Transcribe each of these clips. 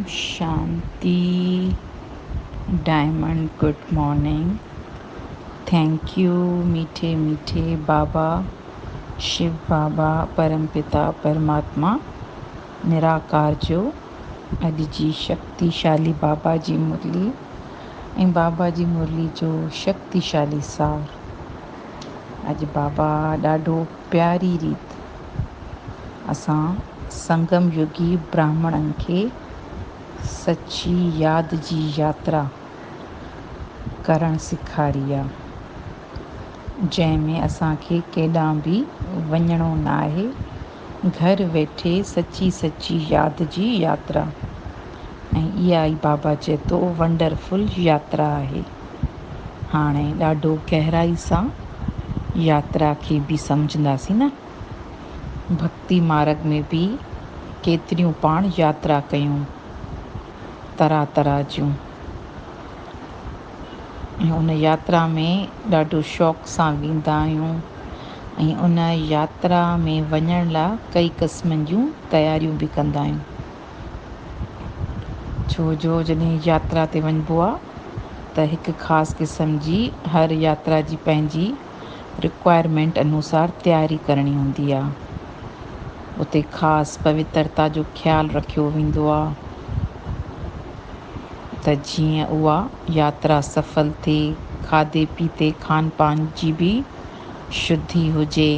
Shanti. Diamond, good morning. Thank you, मीठे मीठे बाबा, शिव बाबा, परमपिता परमात्मा, निराकार जो अॼु जी शक्तिशाली बाबा जी मुरली ऐं बाबा जी मुरली जो शक्तिशाली सार। अॼु बाबा ॾाढो प्यारी रीत असां संगम युगी ब्राह्मणनि खे सची यादि जी यात्रा करणु सेखारी आहे, जंहिंमें असांखे केॾांहुं बि वञिणो न आहे। घर वेठे सची यादि जी यात्रा, ऐं इहा ई बाबा चए थो वंडरफुल यात्रा आहे। हाणे ॾाढो गहराई सां यात्रा खे बि सम्झंदासीं न। भक्ति मार्ग में बि केतिरियूं पाण यात्रा कयूं, तरह तरह जूं, ऐं उन यात्रा में ॾाढो शौक़ सां वेंदा आहियूं ऐं उन यात्रा में वञण लाइ कई क़िस्मनि जूं तयारियूं बि कंदा आहियूं। छो जो जॾहिं यात्रा ते वञिबो आहे त हिकु ख़ासि क़िस्म जी हर यात्रा जी पंहिंजी रिक्वायरमेंट अनुसार तयारी करणी हूंदी आहे। उते ख़ासि पवित्रता जो ख़्यालु रखियो वेंदो आहे त जीअं उहा यात्रा सफल थिए। खाधे पीते खान पान जी बि शुद्धि हुजे।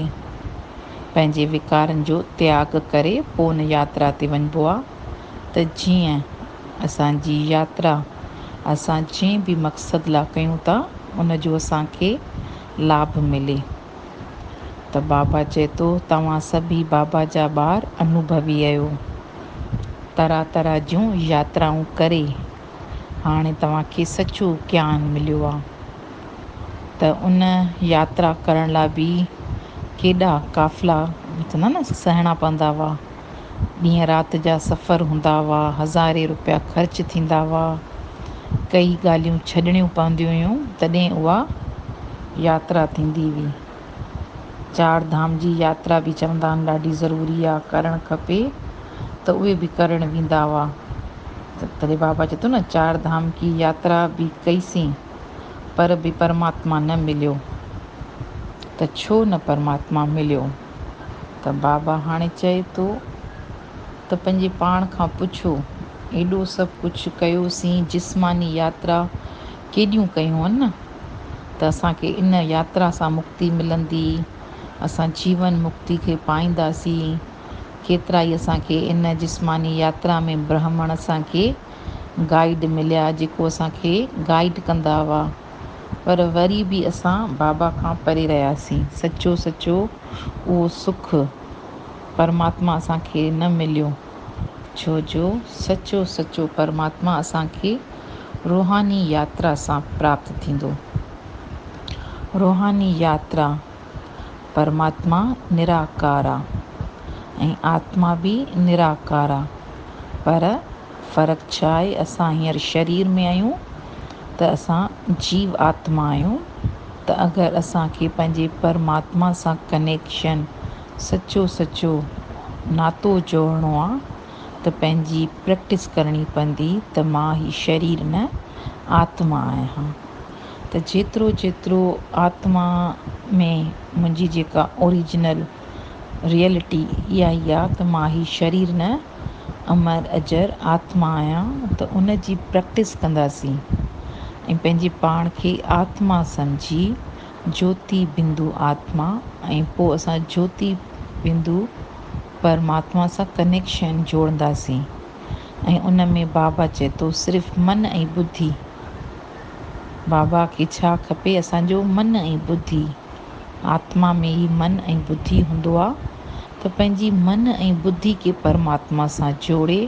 पंहिंजे विकारनि जो त्याग करे पोइ उन यात्रा ते वञिबो आहे त जीअं असांजी यात्रा असां जंहिं बि मक़सद लाइ कयूं था उन जो असांखे लाभ मिले। त बाबा चए थो तव्हां सभी बाबा जा ॿार अनुभवी आहियो, तरह तरह जूं यात्राऊं करे हाणे तव्हांखे सचो ज्ञान मिलियो आहे। त उन यात्रा करण लाइ बि केॾा काफ़िला चवंदा न सहणा पवंदा हुआ। ॾींहं राति जा सफ़र हूंदा हुआ, हज़ारे रुपया ख़र्च थींदा हुआ, कई ॻाल्हियूं छॾणियूं पवंदियूं हुयूं, तॾहिं उहा यात्रा थींदी हुई। चार धाम जी यात्रा बि चवंदा आहिनि ॾाढी ज़रूरी आहे, करणु खपे, त उहे बि करणु वेंदा हुआ। तॾहिं बाबा चए थो न चार धाम की यात्रा बि कईसीं पर बि परमात्मा न मिलियो। त छो न परमात्मा मिलियो? त बाबा हाणे चए थो त पंहिंजे पाण खां पुछो, एॾो सभु कुझु कयोसीं, जिस्मानी यात्रा केॾियूं कयूं आहिनि न, त असांखे इन यात्रा सां मुक्ति मिलंदी, असां जीवन मुक्ति खे पाईंदासीं। केतिरा ई असांखे इन जिस्मानी यात्रा में ब्राह्मण असांखे गाइड मिलिया, जेको असांखे गाइड कंदा हुआ, पर वरी बि असां बाबा खां परे रहियासीं। सचो उहो सुख परमात्मा असांखे न मिलियो, छो जो सचो परमात्मा असांखे रूहानी यात्रा सां प्राप्त थींदो। रूहानी यात्रा, परमात्मा निराकार आहे ऐं आत्मा बि निराकार आहे, पर फ़र्क़ु छा आहे? असां हींअर शरीर में आहियूं त असां जीव आत्मा आहियूं। त अगरि असांखे पंहिंजे परमात्मा सां कनेक्शन सचो नातो जोड़णो आहे त पंहिंजी प्रैक्टिस करणी पवंदी त मां ही शरीर न आत्मा आहियां। त जेतिरो आत्मा में मुंहिंजी जेका ओरिजिनल रियलिटी इहा ई आहे त मां ही शरीर न अमर अजर आत्मा आहियां। त उन जी प्रैक्टिस कंदासीं ऐं पंहिंजे पाण खे आत्मा सम्झी ज्योति बिंदु आत्मा, ऐं पोइ असां ज्योति बिंदु परमात्मा सां कनेक्शन जोड़ंदासीं। ऐं उन में बाबा चए थो सिर्फ़ु मन ऐं बुद्धि। बाबा खे छा खपे? असांजो मन ऐं बुद्धि। आत्मा में ई मन ऐं बुद्धि हूंदो आहे, त पंहिंजी मन ऐं बुद्धि खे परमात्मा सां जोड़े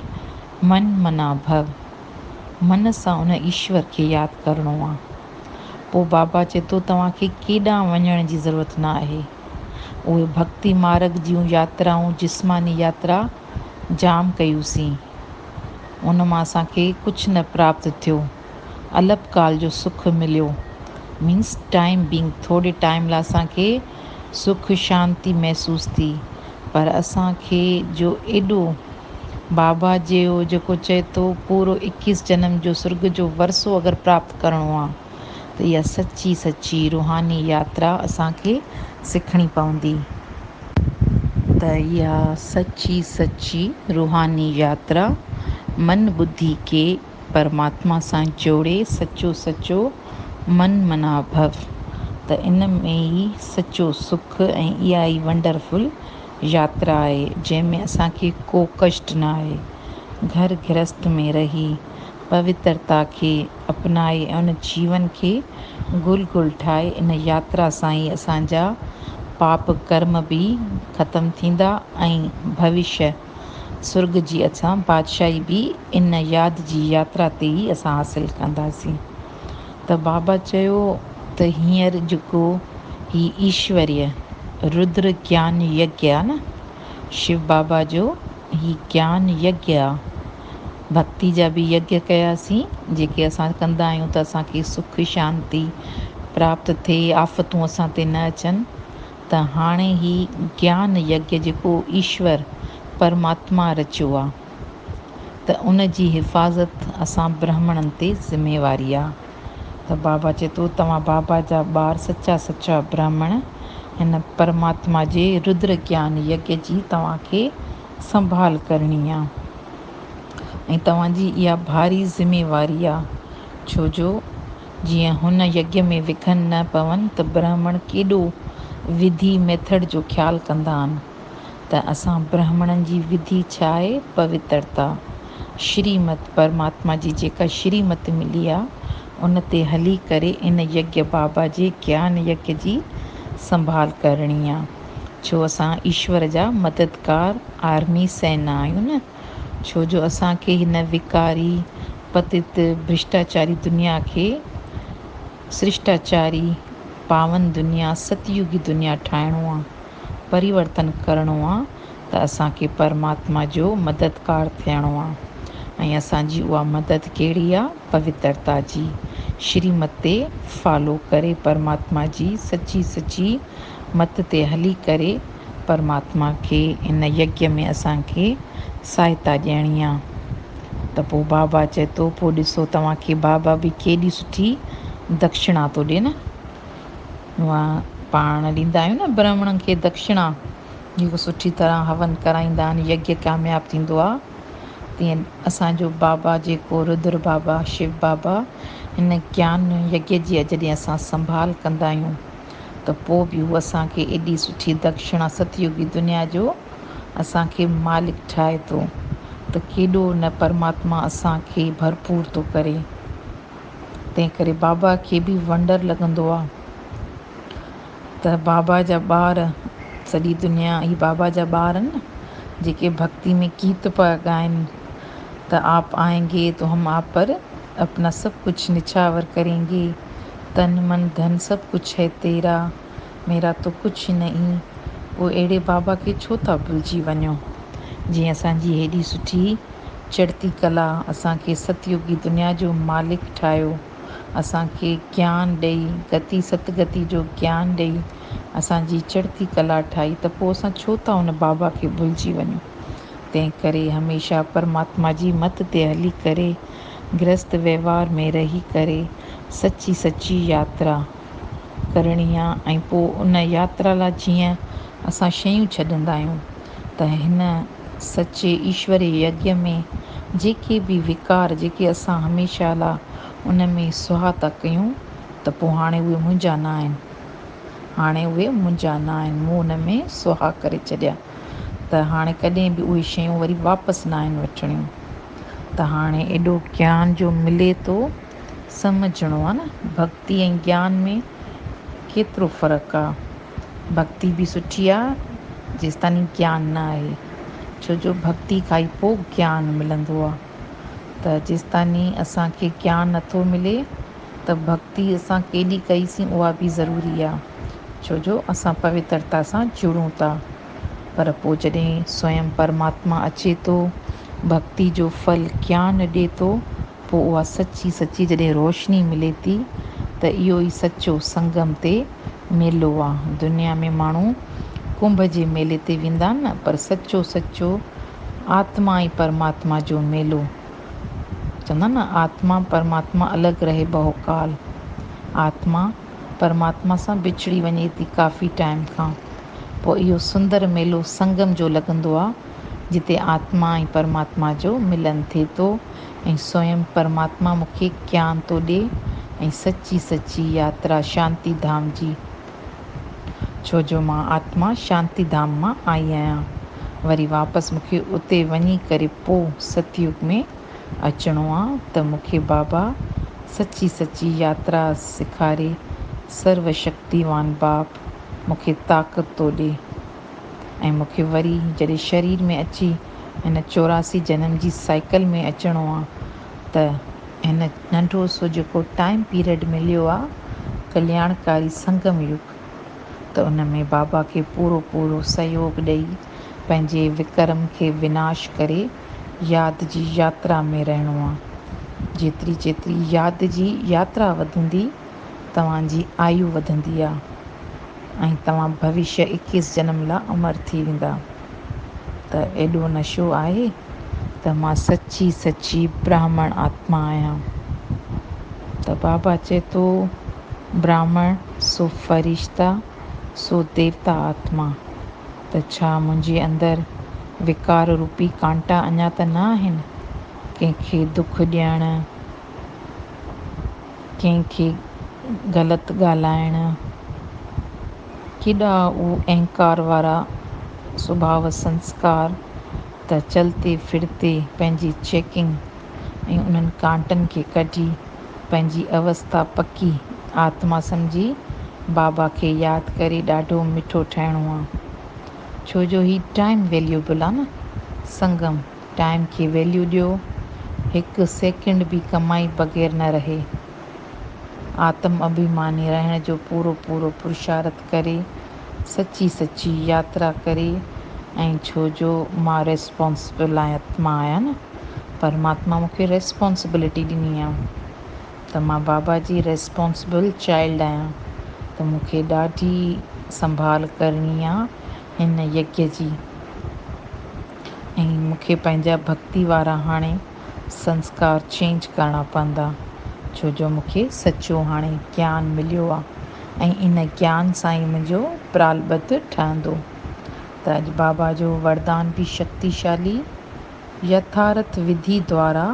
मन मना भव, मन सां उन ईश्वर खे यादि करिणो आहे। पोइ बाबा चए थो तव्हांखे केॾांहुं वञण जी ज़रूरत न आहे। उहे भक्ति मार्ग जूं यात्राऊं, जिस्मानी यात्रा जाम कयूंसीं, उन मां असांखे कुझु न प्राप्त थियो। अल्पकाल जो सुख मिलियो, मीन्स टाइम बींग, थोरे टाइम लाइ असांखे सुख शांती महसूस थी, पर असांखे जो एॾो बाबा जो जेको चए थो पूरो 21 जन्म जो स्वर्ग जो वरसो अगरि प्राप्त करिणो आहे त इहा सची सची रूहानी यात्रा असांखे सिखणी पवंदी। त इहा सची सची रूहानी यात्रा मन बुद्धि खे परमात्मा सां जोड़े सचो सचो मन मना भव। त इन में ई सचो सुख ऐं इहा ई वंडरफुल यात्रा आहे जंहिंमें असांखे को कष्ट न आहे। घर गृहस्थ में रही पवित्रता खे अपनाए ऐं उन जीवन खे गुल गुल ठाहे इन यात्रा सां ई असांजा पाप कर्म बि ख़तमु थींदा ऐं भविष्य स्वर्ग जी असां बादशाही बि इन यादि जी यात्रा ते ई असां हासिलु कंदासीं। त बाबा चयो त हींअर जेको ही ईश्वरीय रुद्र ज्ञान यज्ञ आहे न, शिव बाबा जो ही ज्ञान यज्ञ आहे। भक्ति जा बि यज्ञ कयासीं जेके असां कंदा आहियूं त असांखे सुख शांती प्राप्त थिए, आफ़तूं असां ते न अचनि। त हाणे ही ज्ञान यज्ञ जेको ईश्वर परमात्मा रचियो आहे त उन जी हिफ़ाज़त असां ब्राह्मणनि ते ज़िमेवारी आहे। त बाबा चए थो तव्हां बाबा जा ॿार सचा सचा ब्राह्मण हिन परमात्मा जे रुद्र ज्ञान यज्ञ जी तव्हांखे संभाल करणी आहे ऐं तव्हांजी इहा भारी ज़िमेवारी आहे। छो जो जीअं हुन यज्ञ में विघन न पवनि त ब्राह्मण केॾो विधि मेथड जो ख़्यालु कंदा आहिनि। त असां ब्राह्मणनि जी विधि छा आहे? पवित्रता श्रीमत परमात्मा जी जेका श्रीमत मिली आहे उन ते हली करे इन यज्ञ बाबा जे ज्ञान यज्ञ जी संभाल करणी आहे। छो असां ईश्वर जा मददगार आर्मी सेना आहियूं न। छो जो असांखे हिन विकारी पतित भ्रष्टाचारी दुनिया खे शिष्टाचारी पावन दुनिया सतयुगी दुनिया ठाहिणो आहे, परिवर्तन करिणो आहे त असांखे परमात्मा जो मददगार थियणो आहे ऐं असांजी उहा मदद कहिड़ी आहे? पवित्रता जी श्रीमत ते फॉलो करे परमात्मा जी सची सची मत ते हली करे परमात्मा खे इन यज्ञ में असांखे सहायता ॾियणी आहे। त पोइ बाबा चए थो पोइ ॾिसो तव्हांखे बाबा बि केॾी सुठी दक्षिणा थो ॾिए न। उहा पाण ॾींदा आहियूं न ब्राह्मणनि खे दक्षिणा, जेको सुठी तरह हवन कराईंदा आहिनि यज्ञ कामयाबु थींदो आहे। तीअं असांजो बाबा जेको रुद्र बाबा शिव बाबा हिन ज्ञान यज्ञ जी जॾहिं असां संभाल कंदा आहियूं त पोइ बि उहा असांखे एॾी सुठी दक्षिणा सतयुगी दुनिया जो असांखे मालिक ठाहे थो त केॾो न परमात्मा असांखे भरपूर थो करे। तंहिं करे बाबा खे बि वंडर लॻंदो आहे त बाबा जा ॿार सॼी दुनिया ही बाबा जा ॿार आहिनि न जेके भक्ति में गीत पिया ॻाइनि त आप आएंगे तो हम आप पर अपना सब कुछ निछावर करेंगे, तन मन धन सब कुछ है तेरा, मेरा तो कुछ नहीं। उहो अहिड़े बाबा खे छो था भुलिजी वञो जीअं असांजी हेॾी सुठी चढ़ती कला असांखे सतयुगी दुनिया जो मालिक ठाहियो, असांखे ज्ञान ॾेई गति सतगति जो ज्ञान ॾेई असांजी चढ़ती कला ठाही त पोइ असां छो था हुन बाबा खे भुलिजी वञूं। तंहिं करे हमेशह परमात्मा जी मत ते हली करे गृहस्थ व्यवहार में रही करे सची सची यात्रा करणी आहे। ऐं पोइ उन यात्रा लाइ जीअं असां शयूं छॾींदा आहियूं त हिन सचे ईश्वरीय यज्ञ में जेके बि विकार जेके असां हमेशह लाइ उन में सुहा था कयूं त पोइ हाणे उहे मुंहिंजा न आहिनि, हाणे उहे मुंहिंजा न आहिनि, मूं हुन में सुहा करे छॾिया त हाणे कॾहिं बि उहे शयूं वरी वापसि न आहिनि वठणियूं। त हाणे एॾो ज्ञान जो मिले थो सम्झणो आहे न भक्ति ऐं ज्ञान में केतिरो फ़र्क़ु आहे। भक्ति बि सुठी आहे जेसिताईं ज्ञान न आहे, छो जो भक्ति खां ई पोइ ज्ञान मिलंदो आहे। त जेसिताईं असांखे ज्ञान नथो मिले त भक्ति असां केॾी कईसीं उहा बि ज़रूरी आहे, छो जो असां पवित्रता सां जुड़ूं था। पर पोइ जॾहिं स्वयं परमात्मा अचे थो भक्ति जो फल ज्ञान ॾिए थो पोइ उहा सची सची जॾहिं रोशनी मिले थी त इहो ई सचो संगम ते मेलो आहे। दुनिया में माण्हू कुंभ जे मेले ते वेंदा आहिनि न, पर सचो सचो आत्मा ऐं परमात्मा जो मेलो। चवंदा न आत्मा परमात्मा अलॻि रहे बहुकाल। आत्मा परमात्मा सां बिछड़ी वञे थी काफ़ी टाइम खां। पोइ इहो सुंदर मेलो संगम जो लॻंदो आहे, जिते आत्मा ऐं परमात्मा जो मिलन थिए थो ऐं स्वयं परमात्मा मूंखे ज्ञान थो ॾिए ऐं सची सची यात्रा शांति धाम जी। छो जो मां आत्मा शांति धाम मां आई आहियां। वरी वापसि मूंखे उते वञी करे पोइ सतयुग में अचिणो आहे, त मूंखे बाबा सची सची यात्रा सेखारे सर्वशक्तिवान बाप मूंखे ताक़त थो ॾिए ऐं मूंखे वरी जॾहिं शरीर में अची हिन 84 जनम जी साइकिल में अचिणो आहे, त हिन नंढो सो जेको टाइम पीरियड मिलियो आहे कल्याणकारी संगम युग, त उन में बाबा खे पूरो पूरो सहयोग ॾेई पंहिंजे विक्रम खे विनाश करे यादि जी यात्रा में रहणो आहे। जेतिरी जेतिरी यादि जी यात्रा वधंदी तव्हांजी आयु वधंदी आहे ऐं तव्हां भविष्य 21 जनम लाइ अमर थी वेंदा। त एॾो नशो आहे त मां सची सची ब्राह्मण आत्मा आहियां। त बाबा चए थो ब्राह्मण सो फ़रिश्ता सो देवता आत्मा। त छा मुंहिंजे अंदरि विकार रूपी कांटा अञा त न आहिनि? कंहिंखे दुख ॾियणु, कंहिंखे ग़लति ॻाल्हाइणु, केॾा उहे अहंकार वारा स्वभाव संस्कार, त चलते फिरते पंहिंजी चेकिंग ऐं उन्हनि कांटनि खे कढी पंहिंजी अवस्था पकी आत्मा सम्झी बाबा खे यादि करे ॾाढो मिठो ठाहिणो आहे। छो जो ही टाइम वैल्यूएबल आहे न। संगम टाइम खे वैल्यू ॾियो, हिकु सेकेंड बि कमाई बग़ैर न रहे। आत्म अभिमानी रहण जो पूरो पूरो पुरुषार्थ करे सची सची यात्रा करे। ऐं छो जो मां रेस्पॉन्सिबल आत्मा आहियां न, परमात्मा मूंखे रेस्पॉन्सिबिलिटी ॾिनी आहे, त मां बाबा जी रेस्पॉन्सिबल चाइल्ड आहियां। त मूंखे ॾाढी संभाल करणी आहे हिन यज्ञ जी। ऐं मूंखे पंहिंजा भक्ति वारा हाणे संस्कार चेंज करणा पवंदा, छो जो मूंखे सचो हाणे ज्ञान मिलियो आहे ऐं इन ज्ञान सां ई मुंहिंजो प्रालब्ध ठहंदो। त अॼु बाबा जो वरदान बि शक्तिशाली। यथार्थ विधि द्वारा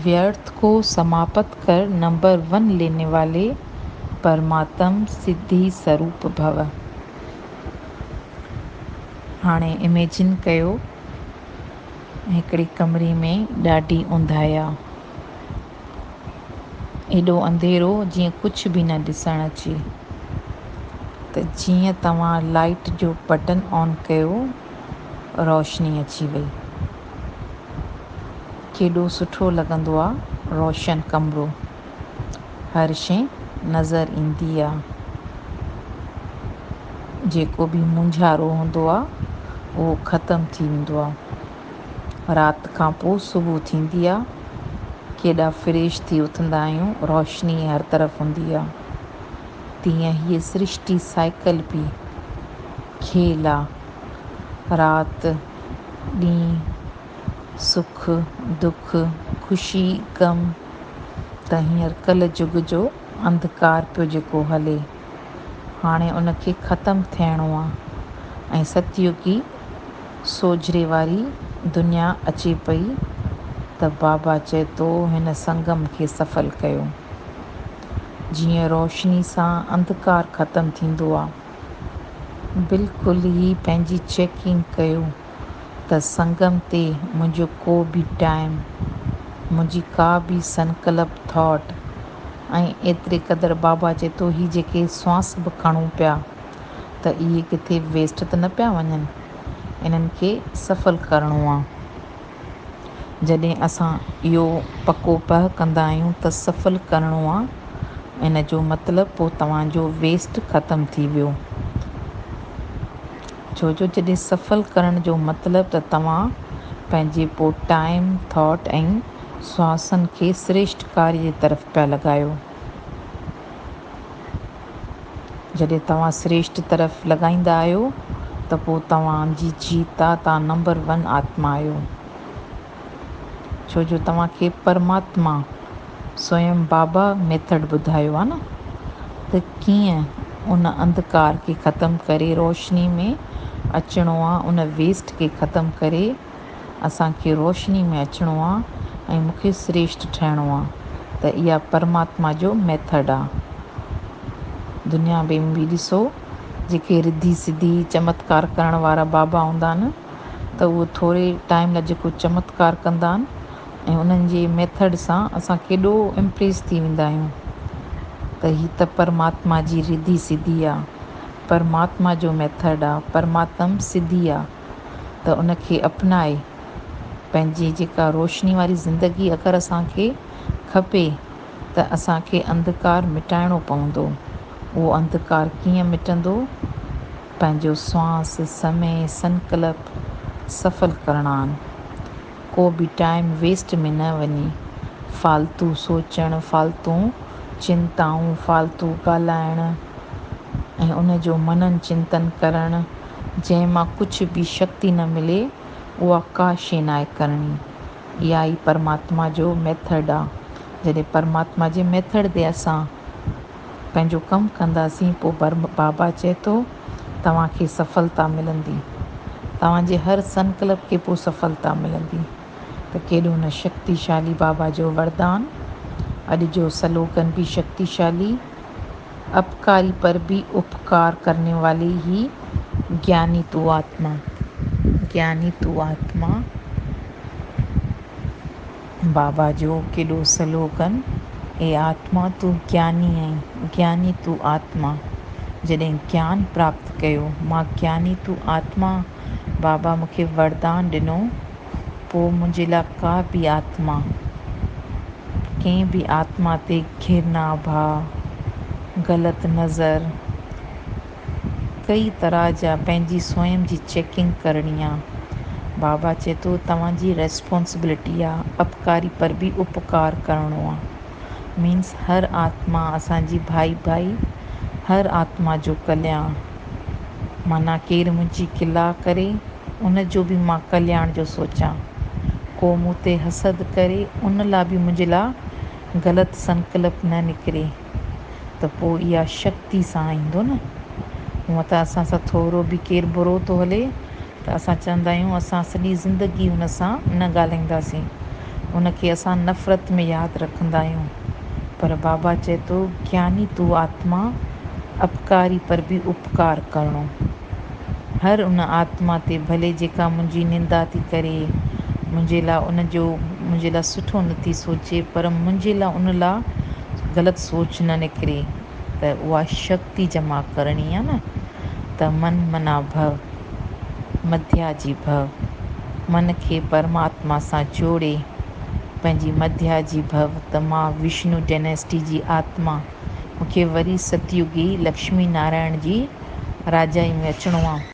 व्यर्थ को समाप्त कर नंबर 1 लेने वाले परमात्म सिद्धि स्वरूप भव। हाणे इमेजिन कयो हिकिड़े कमरे में ॾाढी ऊंदाहि आहे, एॾो अंधेरो जीअं कुझु बि न ॾिसणु अचे। त जीअं तव्हां लाइट जो बटन ऑन कयो रोशनी अची वई। केॾो सुठो लॻंदो आहे रोशन कमिरो, हर शइ नज़र ईंदी आहे। जेको बि मुंझारो हूंदो आहे उहो ख़तमु थी वेंदो आहे। राति खां पोइ सुबुह थींदी आहे, केॾा फ्रेश थी उथंदा आहियूं, रोशनी हर तरफ़ हूंदी आहे। तीअं हीअ सृष्टि साइकिल बि खेल आहे। राति ॾींहुं, सुख दुख, ख़ुशी ग़म, त हींअर कल युग जो अंधकार पियो जेको हले, हाणे उनखे ख़तमु थियणो आहे ऐं सतयुगी सोझिरे वारी दुनिया अचे पई। त बाबा चए थो हिन संगम खे सफल कयो। जीअं रोशनी सां अंधकार ख़तमु थींदो आहे, बिल्कुलु ई पंहिंजी चेकिंग कयो त संगम ते मुंहिंजो को बि टाइम, मुंहिंजी का बि संकल्प थॉट ऐं एतिरे क़दुरु बाबा चए थो ही जेके श्वास बि खणूं पिया त इहे किथे वेस्ट त न पिया वञनि, इन्हनि खे सफल करिणो आहे। जॾहिं असां इहो पको पह कंदा आहियूं त सफल करिणो आहे, इन जो मतिलबु पोइ तव्हांजो वेस्ट ख़तमु थी वियो। छो जो जॾहिं सफल करण जो मतिलबु त तव्हां पंहिंजे पोइ टाइम थॉट ऐं श्वासनि खे श्रेष्ठ कार्य जे तरफ़ पिया लॻायो। जॾहिं तव्हां श्रेष्ठ तरफ़ लॻाईंदा आहियो त पोइ तव्हांजी जीत आहे, तव्हां नंबर 1 आत्मा आहियो। छो जो तव्हांखे परमात्मा स्वयं बाबा मेथड ॿुधायो आहे न, त कीअं उन अंधकार खे ख़तमु करे रोशनी में अचिणो आहे, उन वेस्ट खे ख़तमु करे असांखे रोशनी में अचिणो आहे ऐं मूंखे श्रेष्ठ ठहिणो आहे। त इहा परमात्मा जो मेथड आहे। दुनिया में बि ॾिसो, जेके रिधी सिधी चमत्कार करण वारा बाबा हूंदा आहिनि, त उहो थोरे टाइम लाइ जेको चमत्कार कंदा आहिनि ऐं उन्हनि जे मेथड सां असां केॾो इम्प्रेस थी वेंदा आहियूं। त हीअ त परमात्मा जी रिधी सिधी आहे, परमात्मा जो मेथड आहे, परमात्म सिधी आहे। त उनखे अपनाए पंहिंजी जेका रोशनी वारी ज़िंदगी अगरि असांखे खपे, त असांखे अंधकार मिटाइणो पवंदो। उहो अंधकार कीअं मिटंदो? पंहिंजो श्वास, समय, संकल्प सफल करणा आहिनि। को बि टाइम वेस्ट में न वञे, फालतू सोचणु, फालतू चिंताऊं, फालतू ॻाल्हाइणु ऐं उन जो मनन चिंतन करणु, जंहिंमां कुझु बि शक्ति न मिले, उहा का शइ नाहे करणी। इहा ई परमात्मा जो मेथड आहे। जॾहिं परमात्मा जे मेथड ते असां पंहिंजो कमु कंदासीं, पोइ बाबा चए थो तव्हांखे सफलता मिलंदी, तव्हांजे हर संकल्प खे पोइ सफलता मिलंदी। त केॾो न शक्तिशाली बाबा जो वरदान। अॼु जो सलोगन बि शक्तिशाली, अपकारी पर भी उपकार करने वाली ही ज्ञानी तू आत्मा। ज्ञानी तू आत्मा, बाबा जो केॾो सलोगन। ए आत्मा तू ज्ञानी आहीं, ज्ञानी तू आत्मा। जॾहिं ज्ञान प्राप्त कयो, मां ज्ञानी तू आत्मा, बाबा मूंखे वरदान ॾिनो, पोइ मुंहिंजे लाइ का बि आत्मा, कंहिं बि आत्मा ते घिरना भाव, ग़लति नज़र, कई तरह जा पंहिंजी स्वयं जी चेकिंग करणी आहे। बाबा चए थो तव्हांजी रेस्पॉन्सिबिलिटी आहे अपकारी पर बि उपकार करिणो आहे। मीन्स हर आत्मा असांजी भाई, हर आत्मा जो कल्याण। माना केरु मुंहिंजी गिला करे, उन जो बि मां कल्याण जो सोचां। को मूं ते हसद करे, उन लाइ बि मुंहिंजे लाइ ग़लति संकल्प न निकिरे, त पोइ इहा शक्ति सां ईंदो न। हूअं त असां सां थोरो बि केरु बुरो थो हले, त असां चवंदा आहियूं असां सॼी ज़िंदगी हुन सां न ॻाल्हाईंदासीं, उनखे असां नफ़रत में यादि रखंदा आहियूं। पर बाबा चए थो ज्ञानी तू आत्मा, अपकारी पर बि उपकार करिणो। हर उन आत्मा ते भले जेका मुंहिंजी निंदा थी करे, मुंहिंजे लाइ सुठो नथी सोचे, पर मुंहिंजे लाइ उन लाइ ग़लति सोच न निकिरे, त उहा शक्ति जमा करणी आहे न। त मन मना भव, मध्या जी भव, मन खे परमात्मा सां जोड़े पंहिंजी मध्या जी भव। त मां विष्णु डायनेस्टी जी आत्मा, मूंखे वरी सतयुगी लक्ष्मी नारायण जी राजाई में अचिणो आहे।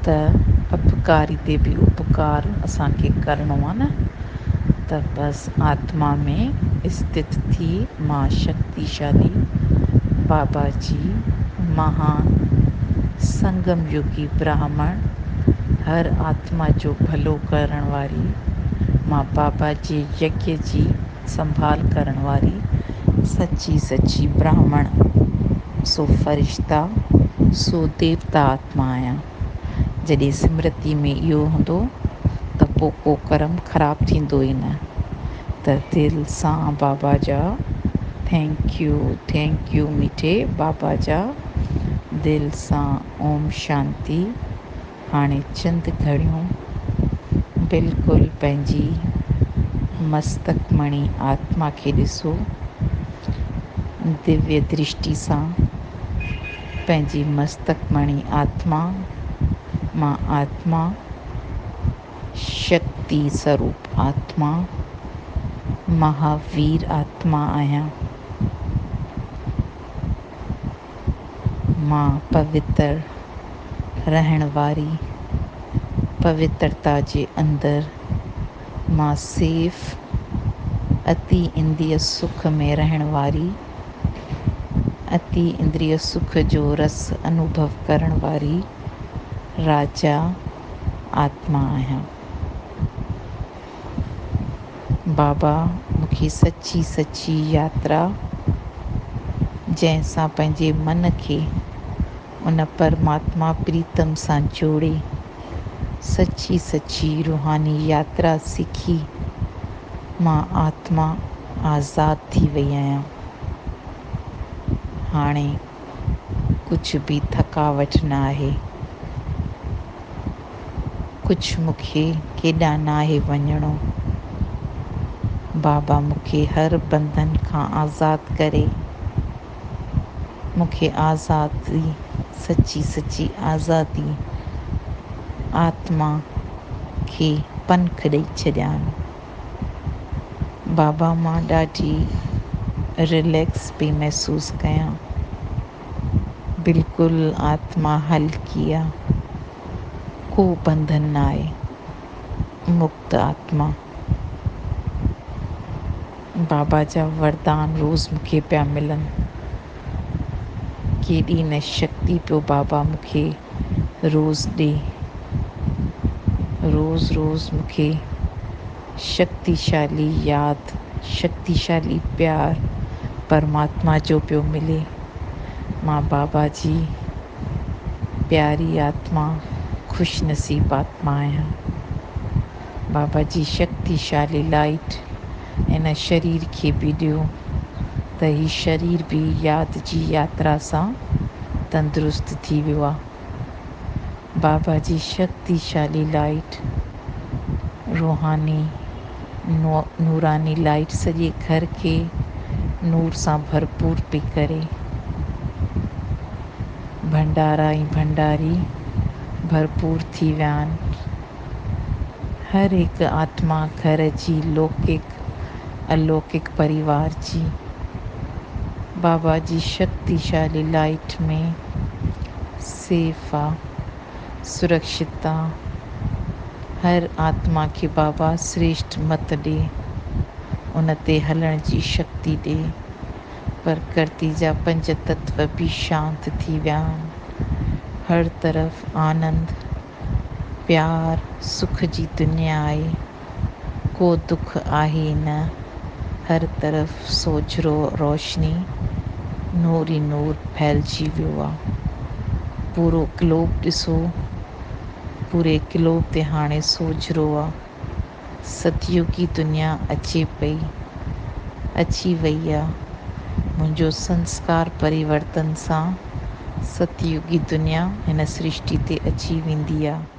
त अपकारी ते बि उपकार असांखे करिणो आहे न। त बसि आत्मा में स्थित थी मां शक्तिशाली बाबा जी महान संगम युगी ब्राह्मण, हर आत्मा जो भलो करण वारी, मां बाबा जे यज्ञ जी संभाल करण वारी सच्ची ब्राह्मण, सो फरिश्ता, सो देवता आत्मा आहियां। जॾहिं स्मृति में इहो हूंदो, त पोइ को कर्म ख़राबु थींदो ई न। त दिलि सां बाबा जा थैंक यू मीठे बाबा जा, दिलि सां ओम शांति। हाणे चंद घड़ियूं बिल्कुलु पंहिंजी मस्तक मणि आत्मा खे ॾिसो, दिव्य दृष्टि सां पंहिंजी मस्तक मणि आत्मा, मां आत्मा, शक्ति स्वरूप आत्मा, महावीर आत्मा आहियां। मां पवित्र रहण वारी, पवित्रता जे अंदरि मां सेफ, अति इंद्रिय सुख में रहण वारी, अति इंद्रिय सुख जो रस अनुभव करण वारी राजा आत्मा आहियां। बाबा मूंखे सची सची यात्रा जंहिंसां पंहिंजे मन खे उन परमात्मा प्रीतम सां जोड़े सची सची रूहानी यात्रा सिखी मां आत्मा आज़ाद थी वई आहियां। हाणे कुझु बि थकावट न आहे, कुझु मूंखे केॾांहुं न आहे वञिणो। बाबा मूंखे हर बंधन खां आज़ाद करे मूंखे आज़ादी, सची सची आज़ादी आत्मा खे पंख ॾेई छॾियानि। बाबा मां ॾाढी रिलैक्स पई महसूसु कयां, बिल्कुलु आत्मा हल्की आहे, को बंधन न आहे, मुक्त आत्मा। बाबा जा वरदान रोज़ मूंखे पिया मिलनि। केॾी न शक्ति पियो बाबा मूंखे रोज़ ॾे। रोज़ रोज़ मूंखे शक्तिशाली यादि, शक्तिशाली प्यार परमात्मा जो पियो मिले। मां बाबा जी प्यारी आत्मा, ख़ुशनसीब आत्मा आहियां। बाबा जी शक्तिशाली लाइट इन शरीर खे बि ॾियो त ही शरीर बि यादि जी यात्रा सां तंदुरुस्त थी वियो आहे। बाबा जी शक्तिशाली लाइट, रूहानी नूरानी लाइट सॼे घर खे नूर सां भरपूर पई करे। भंडारा ऐं भंडारी भरपूर थी विया आहिनि। हर हिकु आत्मा घर जी लौकिक अलौकिक परिवार जी बाबा जी शक्तिशाली लाइट में सेफ आहे, सुरक्षित आहे। हर आत्मा खे बाबा श्रेष्ठ मत ॾे, उन ते हलण जी शक्ति ॾे। प्रकृति जा 5 तत्व बि शांत थी विया आहिनि। हर तरफ़ आनंद, प्यार, सुख जी दुनिया आहे। को दुख आहे न। हर तरफ़ सोजरो, रोशनी, नूर ई नूर फैलिजी वियो आहे। पूरो ग्लोब ॾिसो, पूरे ग्लोब ते हाणे सोजरो आहे। सतयुगी दुनिया अचे पई, अची वई आहे। मुंहिंजो संस्कार परिवर्तन सां सतयुगी दुनिया हिन सृष्टि ते अची वेंदी आहे।